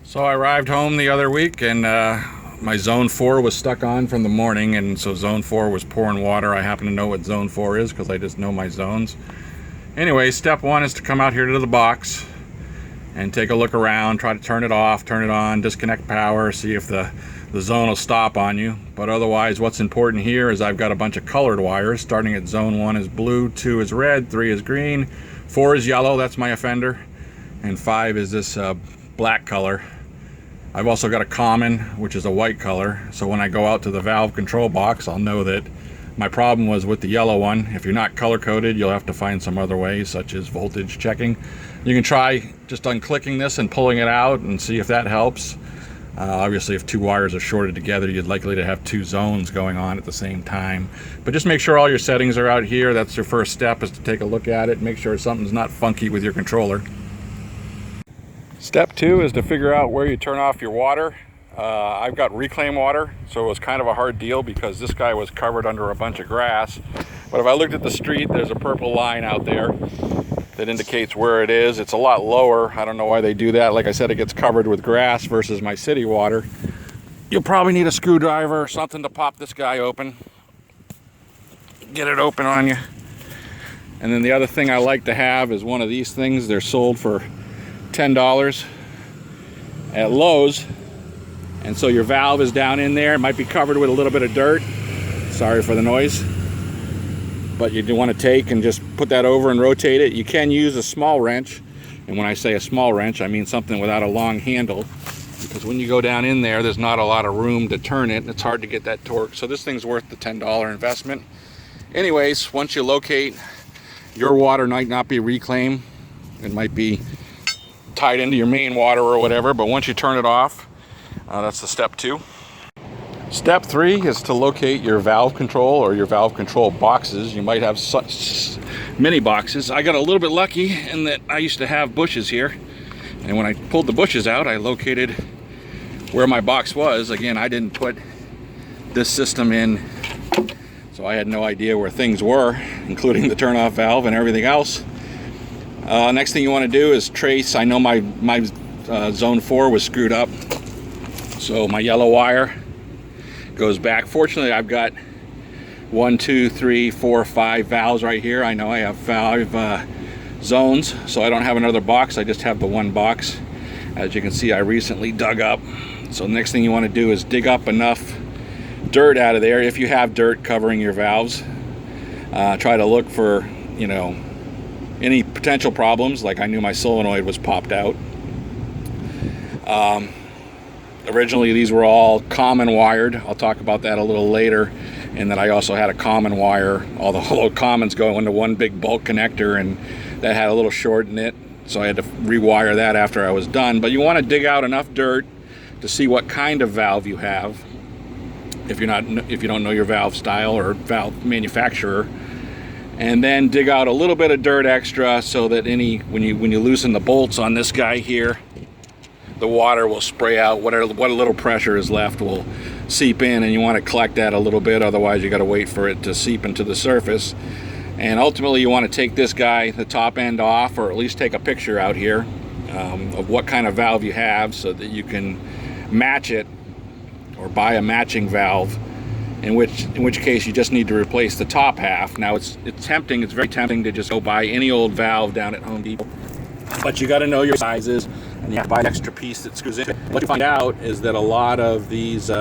So I arrived home the other week and my zone 4 was stuck on from the morning, and so zone 4 was pouring water. I happen to know what zone 4 is because I just know my zones. Anyway, step 1 is to come out here to the box and take a look around, try to turn it off, turn it on, disconnect power, see if the zone will stop on you. But otherwise, what's important here is I've got a bunch of colored wires. Starting at zone 1 is blue, 2 is red, 3 is green, 4 is yellow, that's my offender, and 5 is this black color. I've also got a common, which is a white color, so when I go out to the valve control box, I'll know that my problem was with the yellow one. If you're not color coded, you'll have to find some other ways, such as voltage checking. You can try just unclicking this and pulling it out and see if that helps. Obviously, if two wires are shorted together, you're likely to have two zones going on at the same time. But just make sure all your settings are out here. That's your first step, is to take a look at it, make sure something's not funky with your controller. Step 2 is to figure out where you turn off your water. I've got reclaim water, so it was kind of a hard deal because this guy was covered under a bunch of grass. But if I looked at the street, there's a purple line out there that indicates where it is. It's a lot lower. I don't know why they do that. Like I said, it gets covered with grass versus my city water. You'll probably need a screwdriver or something to pop this guy open. Get it open on you. And then the other thing I like to have is one of these things. They're sold for $10 at Lowe's. And so your valve is down in there. It might be covered with a little bit of dirt. Sorry for the noise. But you do want to take and just put that over and rotate it. You can use a small wrench. And when I say a small wrench, I mean something without a long handle. Because when you go down in there, there's not a lot of room to turn it. And it's hard to get that torque. So this thing's worth the $10 investment. Anyways, once you locate, your water might not be reclaimed. It might be tied into your main water or whatever. But once you turn it off, that's the step 2. Step 3 is to locate your valve control or your valve control boxes. You might have such many boxes. I got a little bit lucky in that I used to have bushes here. And when I pulled the bushes out, I located where my box was. Again, I didn't put this system in, so I had no idea where things were, including the turn-off valve and everything else. Next thing you want to do is trace. I know my zone 4 was screwed up. So my yellow wire goes back. Fortunately, I've got 1, 2, 3, 4, 5 valves right here. I know I have 5 zones, so I don't have another box. I just have the one box. As you can see, I recently dug up. So the next thing you want to do is dig up enough dirt out of there. If you have dirt covering your valves, try to look for, any potential problems. Like I knew my solenoid was popped out. Originally, these were all common wired. I'll talk about that a little later. And then I also had a common wire. All the hollow commons go into one big bulk connector, and that had a little short in it. So I had to rewire that after I was done. But you want to dig out enough dirt to see what kind of valve you have. If you don't know your valve style or valve manufacturer. And then dig out a little bit of dirt extra so that when you loosen the bolts on this guy here, the water will spray out. What little pressure is left will seep in, and you want to collect that a little bit. Otherwise, you got to wait for it to seep into the surface. And ultimately, you want to take this guy, the top end off, or at least take a picture out here of what kind of valve you have, so that you can match it or buy a matching valve. In which case, you just need to replace the top half. Now, it's tempting. It's very tempting to just go buy any old valve down at Home Depot, but you got to know your sizes, and you have to buy an extra piece that screws in. What you find out is that a lot of these, you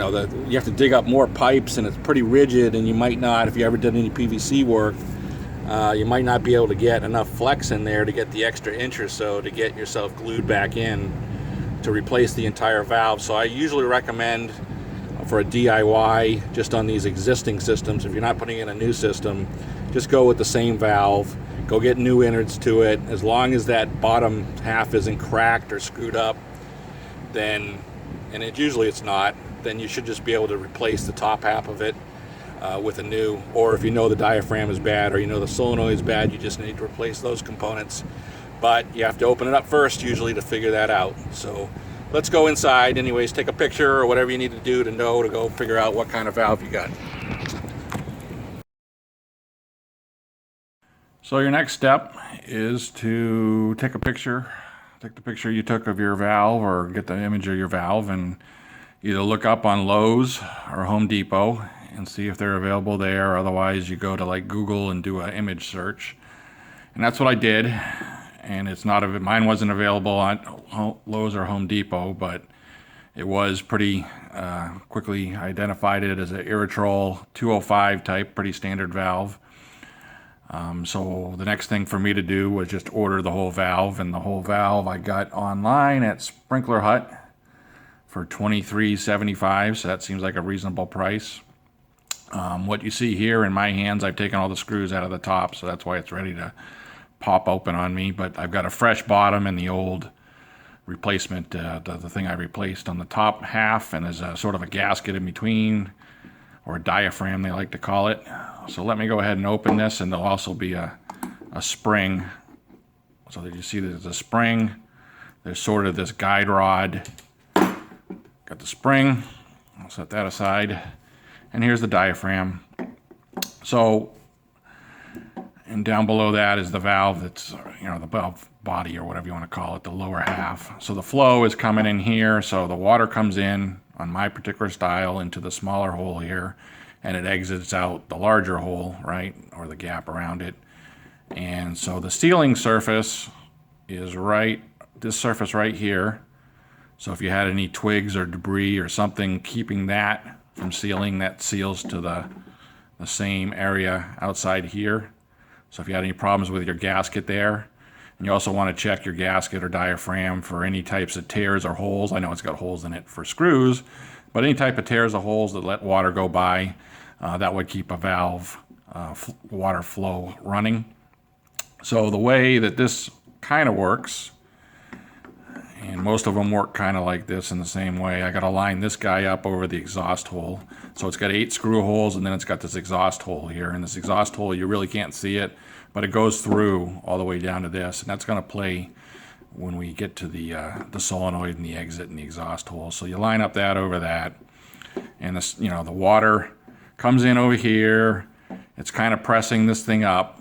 have to dig up more pipes, and it's pretty rigid, and you might not, if you ever did any PVC work, you might not be able to get enough flex in there to get the extra inch or so to get yourself glued back in to replace the entire valve. So I usually recommend for a DIY, just on these existing systems, if you're not putting in a new system, just go with the same valve. Go get new innards to it. As long as that bottom half isn't cracked or screwed up, then, and usually it's not, then you should just be able to replace the top half of it with a new. Or if you know the diaphragm is bad, or you know the solenoid is bad, you just need to replace those components. But you have to open it up first, usually, to figure that out. So let's go inside. Anyways, take a picture or whatever you need to do to go figure out what kind of valve you got. So your next step is to take a picture, take the picture you took of your valve or get the image of your valve and either look up on Lowe's or Home Depot and see if they're available there. Otherwise, you go to like Google and do an image search. And that's what I did. And it's not, mine wasn't available on Lowe's or Home Depot, but it was pretty quickly identified it as an Irritrol 205 type, pretty standard valve. So the next thing for me to do was just order the whole valve, and the whole valve I got online at Sprinkler Hut for $23.75, so that seems like a reasonable price. What you see here in my hands, I've taken all the screws out of the top, so that's why it's ready to pop open on me, but I've got a fresh bottom and the old replacement, the thing I replaced on the top half, and there's a sort of a gasket in between, or a diaphragm they like to call it. So let me go ahead and open this, and there'll also be a spring. So that you see there's a spring, there's sort of this guide rod. Got the spring, I'll set that aside, and here's the diaphragm. So, and down below that is the valve that's, the valve body or whatever you want to call it, the lower half. So the flow is coming in here, so the water comes in on my particular style into the smaller hole here, and it exits out the larger hole, right, or the gap around it. And so the sealing surface is this surface right here. So if you had any twigs or debris or something keeping that from sealing, that seals to the same area outside here. So if you had any problems with your gasket there, and you also want to check your gasket or diaphragm for any types of tears or holes. I know it's got holes in it for screws, but any type of tears or holes that let water go by, that would keep a valve water flow running. So the way that this kind of works, and most of them work kind of like this in the same way. I got to line this guy up over the exhaust hole. So it's got 8 screw holes, and then it's got this exhaust hole here. And this exhaust hole, you really can't see it, but it goes through all the way down to this. And that's going to play when we get to the solenoid and the exit and the exhaust hole. So you line up that over that. And this, the water comes in over here. It's kind of pressing this thing up.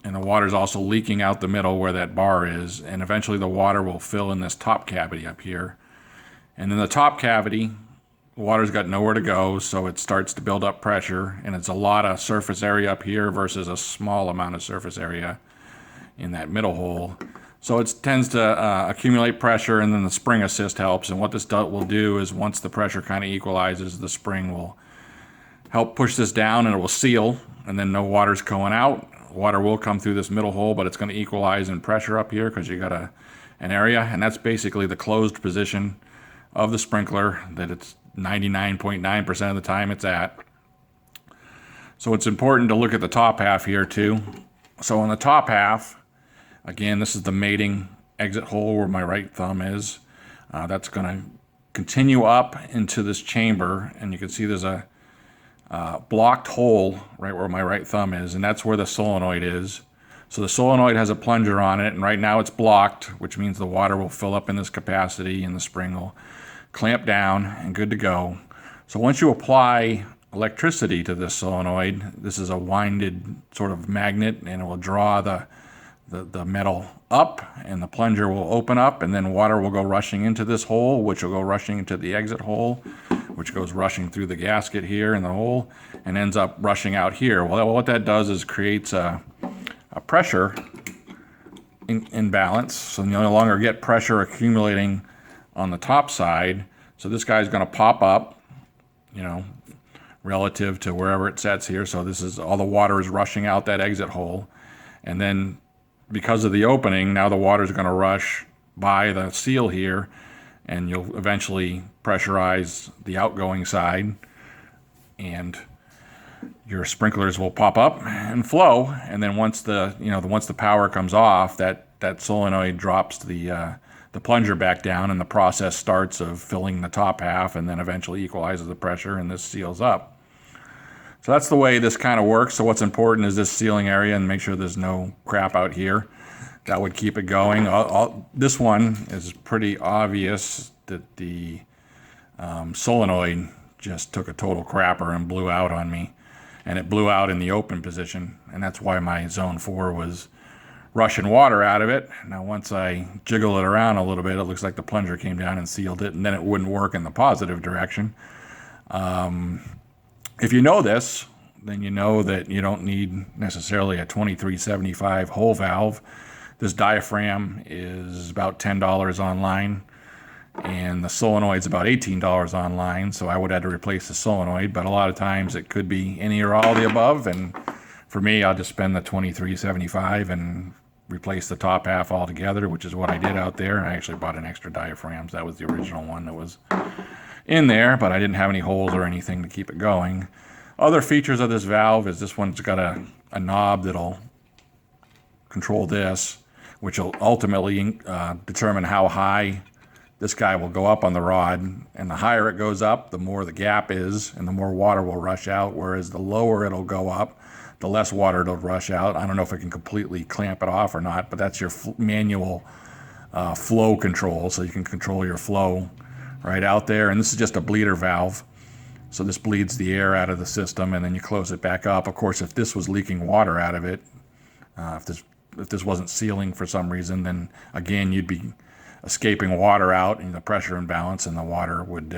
And the water's also leaking out the middle where that bar is, and eventually the water will fill in this top cavity up here. And in the top cavity, the water's got nowhere to go, so it starts to build up pressure, and it's a lot of surface area up here versus a small amount of surface area in that middle hole. So it tends to accumulate pressure, and then the spring assist helps. And what this will do is once the pressure kind of equalizes, the spring will help push this down, and it will seal, and then no water's going out. Water will come through this middle hole, but it's going to equalize in pressure up here because you got an area, and that's basically the closed position of the sprinkler that it's 99.9% of the time it's at. So it's important to look at the top half here too. So on the top half, again, this is the mating exit hole where my right thumb is. That's going to continue up into this chamber, and you can see there's a blocked hole right where my right thumb is, and that's where the solenoid is. So the solenoid has a plunger on it, and right now it's blocked, which means the water will fill up in this capacity and the spring will clamp down and good to go. So once you apply electricity to this solenoid, this is a winded sort of magnet, and it will draw the metal up, and the plunger will open up, and then water will go rushing into this hole, which will go rushing into the exit hole, which goes rushing through the gasket here in the hole and ends up rushing out here. Well, what that does is creates a pressure imbalance, so you no longer get pressure accumulating on the top side. So this guy's going to pop up, relative to wherever it sets here. So this is all the water is rushing out that exit hole, and then because of the opening, now the water is going to rush by the seal here, and you'll eventually pressurize the outgoing side, and your sprinklers will pop up and flow. And then once the power comes off, that solenoid drops the plunger back down, and the process starts of filling the top half, and then eventually equalizes the pressure, and this seals up. So that's the way this kind of works. So what's important is this sealing area, and make sure there's no crap out here. That would keep it going. This one is pretty obvious that the solenoid just took a total crapper and blew out on me. And it blew out in the open position. And that's why my zone 4 was rushing water out of it. Now once I jiggle it around a little bit, it looks like the plunger came down and sealed it, and then it wouldn't work in the positive direction. If you know this, then you know that you don't need necessarily a 2375 hole valve. This diaphragm is about $10 online, and the solenoid's about $18 online, so I would have to replace the solenoid, but a lot of times it could be any or all of the above, and for me, I'll just spend the 2375 and replace the top half altogether, which is what I did out there. I actually bought an extra diaphragm. That was the original one that was in there, but I didn't have any holes or anything to keep it going. Other features of this valve is this one's got a knob that'll control this, which will ultimately determine how high this guy will go up on the rod. And the higher it goes up, the more the gap is, and the more water will rush out, whereas the lower it'll go up, the less water it'll rush out. I don't know if I can completely clamp it off or not, but that's your manual flow control, so you can control your flow right out there. And this is just a bleeder valve, so this bleeds the air out of the system, and then you close it back up. Of course, if this was leaking water out of it, if this wasn't sealing for some reason, then again you'd be escaping water out in the pressure imbalance, and the water would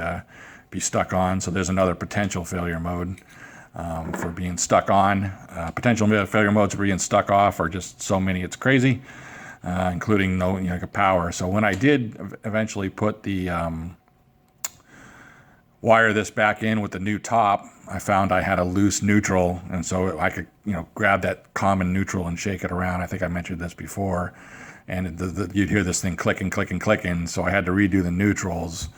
be stuck on. So there's another potential failure mode for being stuck on. Potential failure modes for being stuck off are just so many, it's crazy, including power. So when I did eventually put the wire this back in with the new top, I found I had a loose neutral, and so I could grab that common neutral and shake it around. I think I mentioned this before, and you'd hear this thing clicking, clicking, clicking, so I had to redo the neutrals.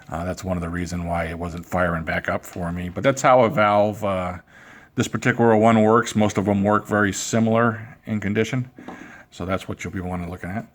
That's one of the reasons why it wasn't firing back up for me. But that's how a valve, this particular one works. Most of them work very similar in condition, so that's what you'll be wanting to look at.